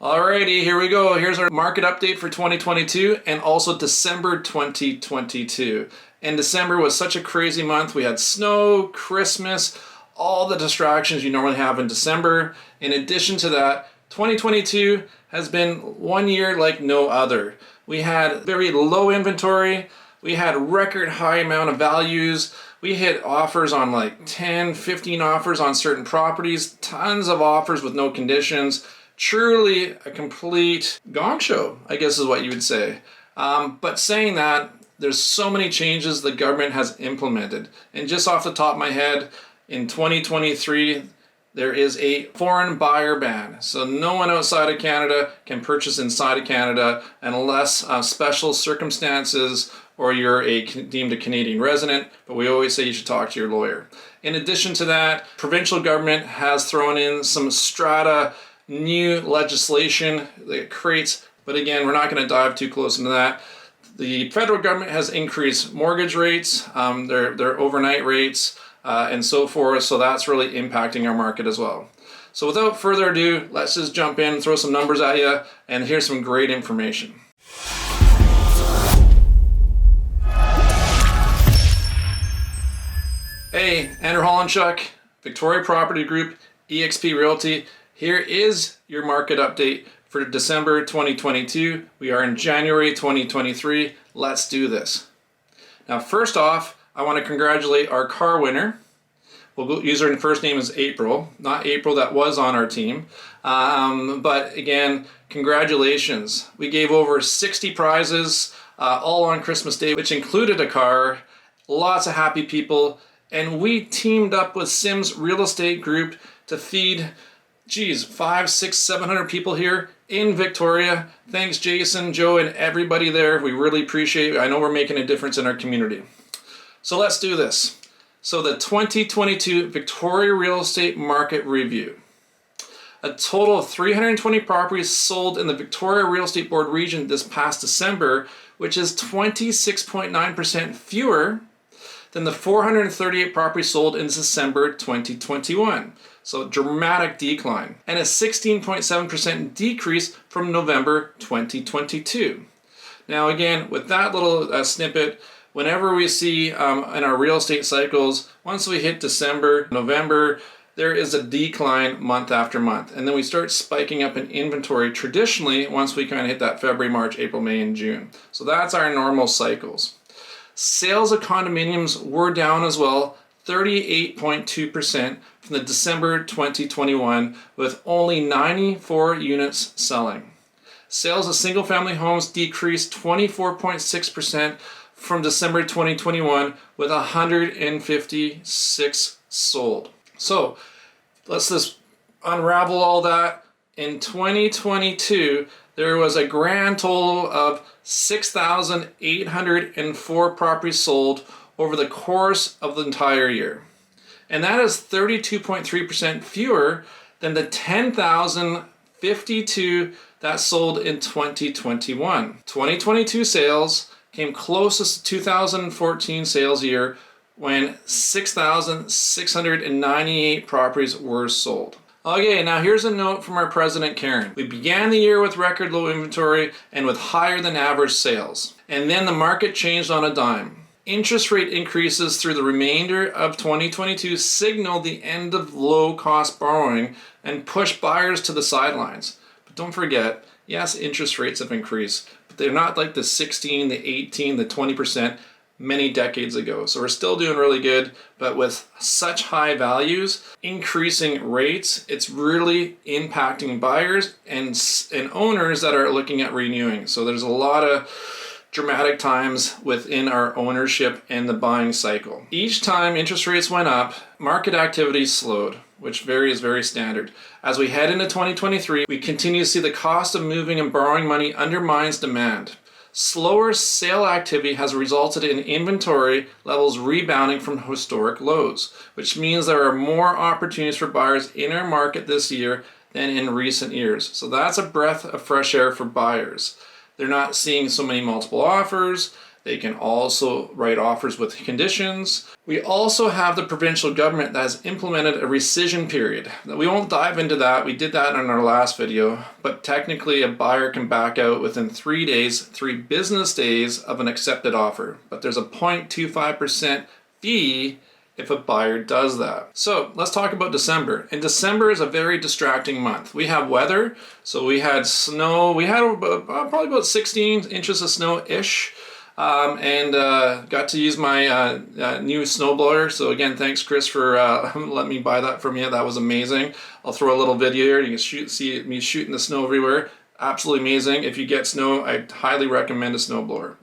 Alrighty, here we go. Here's our market update for 2022 and also December 2022. And December was such a crazy month. We had snow, Christmas, all the distractions you normally have in December. In addition to that, 2022 has been one year like no other. We had very low inventory. We had record high amount of values. We hit offers on like 10, 15 offers on certain properties, tons of offers with no conditions. Truly a complete gong show, I guess is what you would say. But saying that, there's so many changes the government has implemented. And just off the top of my head, in 2023, there is a foreign buyer ban. So no one outside of Canada can purchase inside of Canada unless special circumstances or you're deemed a Canadian resident, but we always say you should talk to your lawyer. In addition to that, provincial government has thrown in some Strata new legislation that creates, but again, we're not going to dive too close into that. The federal government has increased mortgage rates, their overnight rates, and so forth, so that's really impacting our market as well. So without further ado, let's just jump in, throw some numbers at you, and here's some great information. Hey, Andrew Holenchuk, Victoria Property Group, eXp Realty. Here is your market update for December 2022. We are in January 2023. Let's do this. Now, first off, I want to congratulate our car winner. We'll use her first name as April, not April that was on our team. But again, congratulations. We gave over 60 prizes all on Christmas Day, which included a car, lots of happy people. And we teamed up with Sims Real Estate Group to feed 500, 600, 700 people here in Victoria. Thanks, Jason, Joe, and everybody there. We really appreciate it. I know we're making a difference in our community. So let's do this. So the 2022 Victoria Real Estate Market Review. A total of 320 properties sold in the Victoria Real Estate Board region this past December, which is 26.9% fewer than the 438 properties sold in December 2021. So dramatic decline, and a 16.7% decrease from November 2022. Now again, with that little snippet, whenever we see in our real estate cycles, once we hit December, November, there is a decline month after month. And then we start spiking up in inventory traditionally once we kind of hit that February, March, April, May, and June. So that's our normal cycles. Sales of condominiums were down as well, 38.2% from the December 2021, with only 94 units selling. Sales of single-family homes decreased 24.6% from December 2021, with 156 sold. So let's just unravel all that. In 2022, there was a grand total of 6,804 properties sold over the course of the entire year. And that is 32.3% fewer than the 10,052 that sold in 2021. 2022 sales came closest to 2014 sales year when 6,698 properties were sold. Okay, now here's a note from our president, Karen. We began the year with record low inventory and with higher than average sales. And then the market changed on a dime. Interest rate increases through the remainder of 2022 signaled the end of low-cost borrowing and pushed buyers to the sidelines. But don't forget, yes, interest rates have increased, but they're not like the 16, the 18, the 20% many decades ago. So we're still doing really good, but with such high values, increasing rates, it's really impacting buyers and owners that are looking at renewing. So there's a lot of dramatic times within our ownership and the buying cycle. Each time interest rates went up, market activity slowed, which is very standard. As we head into 2023, we continue to see the cost of moving and borrowing money undermines demand. Slower sale activity has resulted in inventory levels rebounding from historic lows, which means there are more opportunities for buyers in our market this year than in recent years. So that's a breath of fresh air for buyers. They're not seeing so many multiple offers. They can also write offers with conditions. We also have the provincial government that has implemented a rescission period. We won't dive into that. We did that in our last video, but technically a buyer can back out within 3 days, 3 business days of an accepted offer. But there's a 0.25% fee if a buyer does that. So let's talk about December. And December is a very distracting month. We have weather, so we had snow. We had probably about 16 inches of snow-ish. Got to use my new snowblower. So again, thanks Chris for letting me buy that from you. That was amazing. I'll throw a little video here. You can see me shooting the snow everywhere. Absolutely amazing. If you get snow, I highly recommend a snowblower.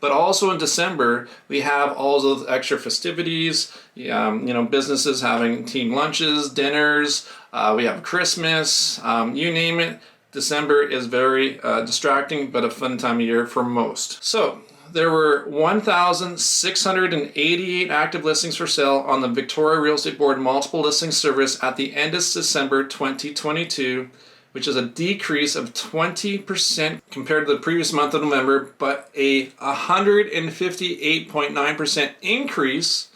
But also in December, we have all those extra festivities, businesses having team lunches, dinners, we have Christmas, you name it. December is very distracting, but a fun time of year for most. So there were 1,688 active listings for sale on the Victoria Real Estate Board multiple listing service at the end of December 2022, which is a decrease of 20% compared to the previous month of November, but a 158.9% increase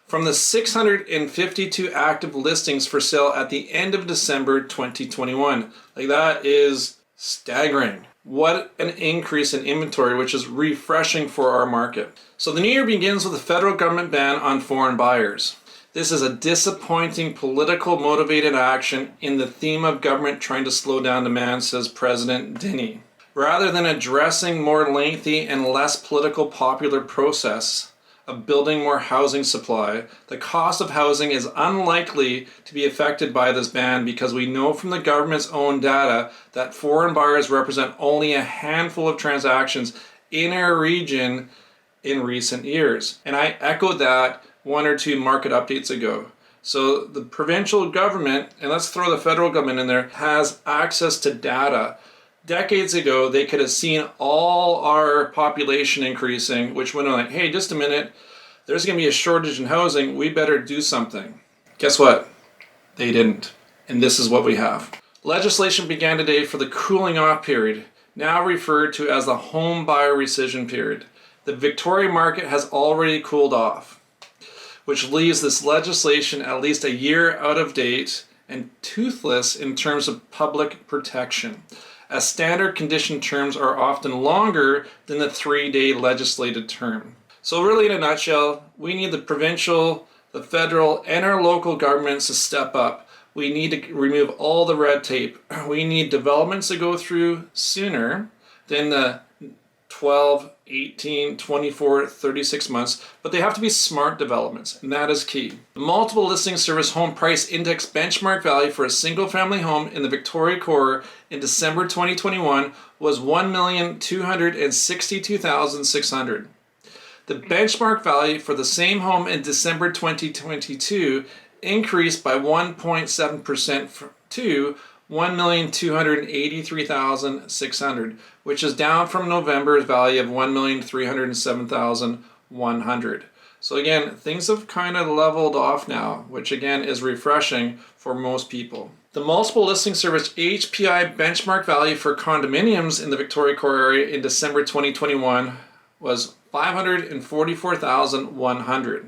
from the 652 active listings for sale at the end of December 2021. Like, that is staggering. What an increase in inventory, which is refreshing for our market. So the new year begins with a federal government ban on foreign buyers. This is a disappointing political motivated action in the theme of government trying to slow down demand, says President Dinny. Rather than addressing more lengthy and less political popular process of building more housing supply, the cost of housing is unlikely to be affected by this ban because we know from the government's own data that foreign buyers represent only a handful of transactions in our region in recent years. And I echoed that 1 or 2 market updates ago. So the provincial government, and let's throw the federal government in there, has access to data. Decades ago, they could have seen all our population increasing, which went on like, hey, just a minute, there's going to be a shortage in housing, we better do something. Guess what? They didn't. And this is what we have. Legislation began today for the cooling off period, now referred to as the home buyer rescission period. The Victoria market has already cooled off, which leaves this legislation at least a year out of date and toothless in terms of public protection, as standard condition terms are often longer than the 3-day legislated term. So really, in a nutshell, we need the provincial, the federal, and our local governments to step up. We need to remove all the red tape. We need developments to go through sooner than the 12, 18, 24, 36 months, but they have to be smart developments, and that is key. The multiple listing service home price index benchmark value for a single family home in the Victoria core in December 2021 was $1,262,600. The benchmark value for the same home in December 2022 increased by 1.7% to $1,283,600, which is down from November's value of $1,307,100. So again, things have kind of leveled off now, which again is refreshing for most people. The multiple listing service HPI benchmark value for condominiums in the Victoria core area in December 2021 was $544,100,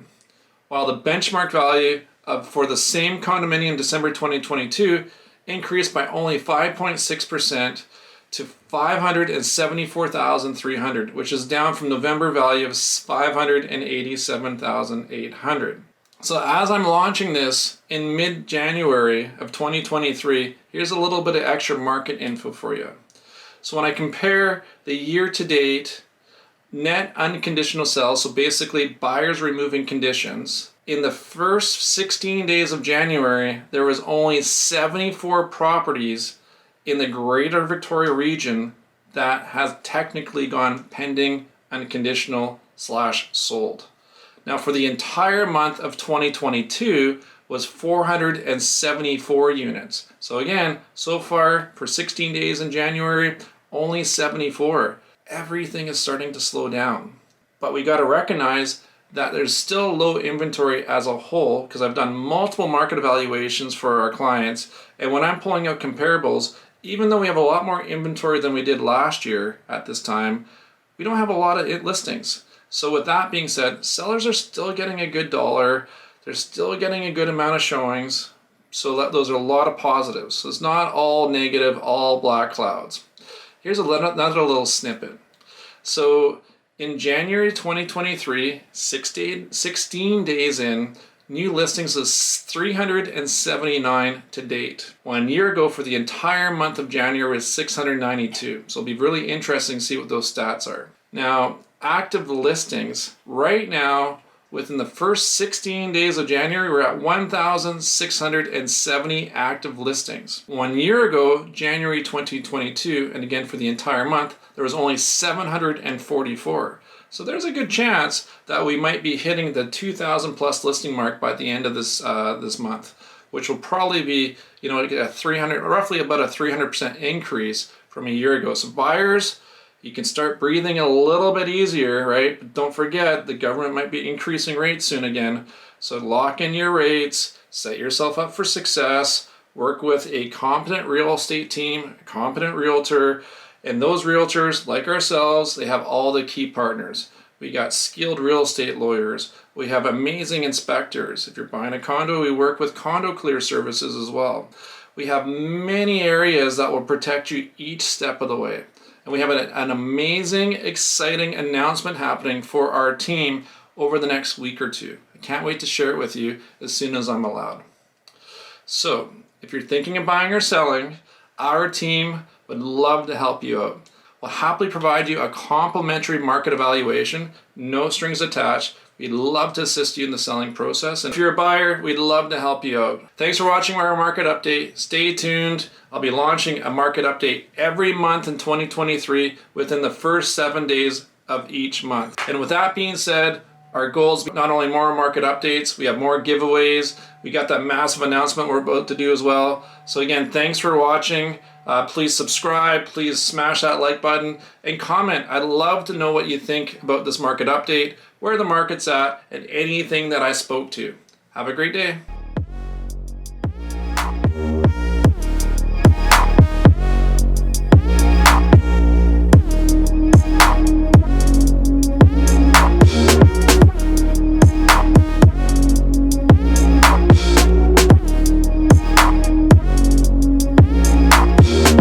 while the benchmark value for the same condominium in December 2022 increased by only 5.6% to $574,300, which is down from November value of $587,800. So as I'm launching this in mid-January of 2023, here's a little bit of extra market info for you. So when I compare the year-to-date net unconditional sales, so basically buyers removing conditions, in the first 16 days of January, there was only 74 properties in the Greater Victoria region that have technically gone pending, unconditional / sold. Now for the entire month of 2022 was 474 units. So again, so far for 16 days in January, only 74. Everything is starting to slow down. But we got to recognize that there's still low inventory as a whole, because I've done multiple market evaluations for our clients, and when I'm pulling out comparables, even though we have a lot more inventory than we did last year at this time, we don't have a lot of listings. So with that being said, sellers are still getting a good dollar. They're still getting a good amount of showings. So those are a lot of positives. So it's not all negative, all black clouds. Here's another little snippet. So in January 2023, 16 days in, new listings is 379 to date. 1 year ago for the entire month of January was 692. So it'll be really interesting to see what those stats are. Now, active listings, right now, within the first 16 days of January, we're at 1,670 active listings. 1 year ago, January 2022, and again for the entire month, there was only 744. So there's a good chance that we might be hitting the 2,000 plus listing mark by the end of this month, which will probably be, roughly about a 300% increase from a year ago. So buyers, you can start breathing a little bit easier, right? But don't forget, the government might be increasing rates soon again. So lock in your rates, set yourself up for success, work with a competent real estate team, a competent realtor, and those realtors, like ourselves, they have all the key partners. We got skilled real estate lawyers. We have amazing inspectors. If you're buying a condo, we work with condo clear services as well. We have many areas that will protect you each step of the way. And we have an amazing, exciting announcement happening for our team over the next week or two. I can't wait to share it with you as soon as I'm allowed. So, if you're thinking of buying or selling, our team would love to help you out. We'll happily provide you a complimentary market evaluation, no strings attached. We'd love to assist you in the selling process. And if you're a buyer, we'd love to help you out. Thanks for watching our market update. Stay tuned. I'll be launching a market update every month in 2023 within the first 7 days of each month. And with that being said, our goals, not only more market updates, we have more giveaways. We got that massive announcement we're about to do as well. So again, thanks for watching. Please subscribe, please smash that like button and comment. I'd love to know what you think about this market update, where the market's at, and anything that I spoke to. Have a great day.